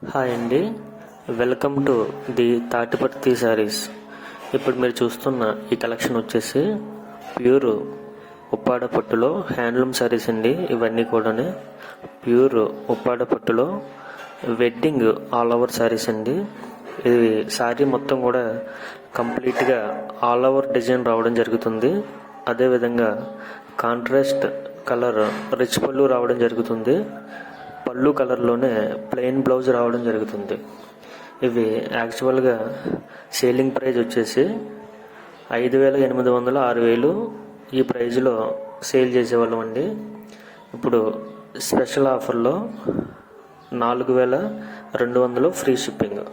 Hi అండి, welcome to the Tatiparthi saris. ఇప్పుడు మీరు చూస్తున్న ఈ కలెక్షన్ వచ్చేసి ప్యూర్ ఉప్పాడ పట్టులో హ్యాండ్లూమ్ శారీస్ అండి. ఇవన్నీ కూడా ప్యూర్ ఉప్పాడ పట్టులో వెడ్డింగ్ ఆల్ ఓవర్ శారీస్ అండి. ఇది శారీ మొత్తం కూడా కంప్లీట్గా ఆల్ ఓవర్ డిజైన్ రావడం జరుగుతుంది. అదేవిధంగా కాంట్రాస్ట్ కలర్ రిచ్ పళ్ళు రావడం జరుగుతుంది. పళ్ళు కలర్లోనే ప్లెయిన్ బ్లౌజ్ రావడం జరుగుతుంది. ఇవి యాక్చువల్గా సేలింగ్ ప్రైస్ వచ్చేసి 5,800 6,000 ఈ ప్రైజ్లో సేల్ చేసేవాళ్ళం అండి. ఇప్పుడు స్పెషల్ ఆఫర్లో 4,200 ఫ్రీ షిప్పింగ్.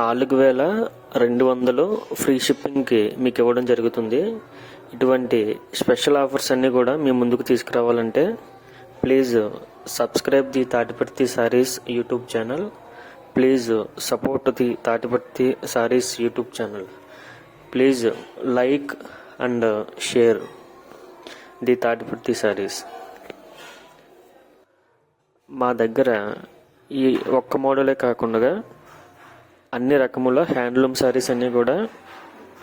4,200 ఫ్రీ షిప్పింగ్కి మీకు ఇవ్వడం జరుగుతుంది. ఇటువంటి స్పెషల్ ఆఫర్స్ అన్నీ కూడా మీ ముందుకు తీసుకురావాలంటే please subscribe the Tatiparthi saris YouTube channel. Please support the Tatiparthi saris YouTube channel. Please like and share the Tatiparthi saris. మా దగ్గర ఈ ఒక్క మోడలే కాకుండా అన్ని రకముల హ్యాండ్లూమ్ శారీస్ అన్నీ కూడా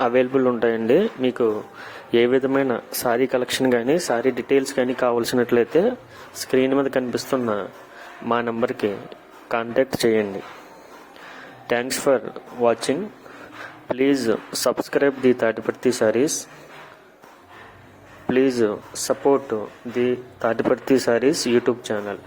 అవైలబుల్ ఉంటాయండి. మీకు ఏ విధమైన శారీ కలెక్షన్ కానీ శారీ డీటెయిల్స్ కానీ కావాల్సినట్లయితే స్క్రీన్ మీద కనిపిస్తున్న మా నెంబర్కి కాంటాక్ట్ చేయండి. Thanks for watching. Please subscribe the Tatiparthi saris. Please support the Tatiparthi saris YouTube channel.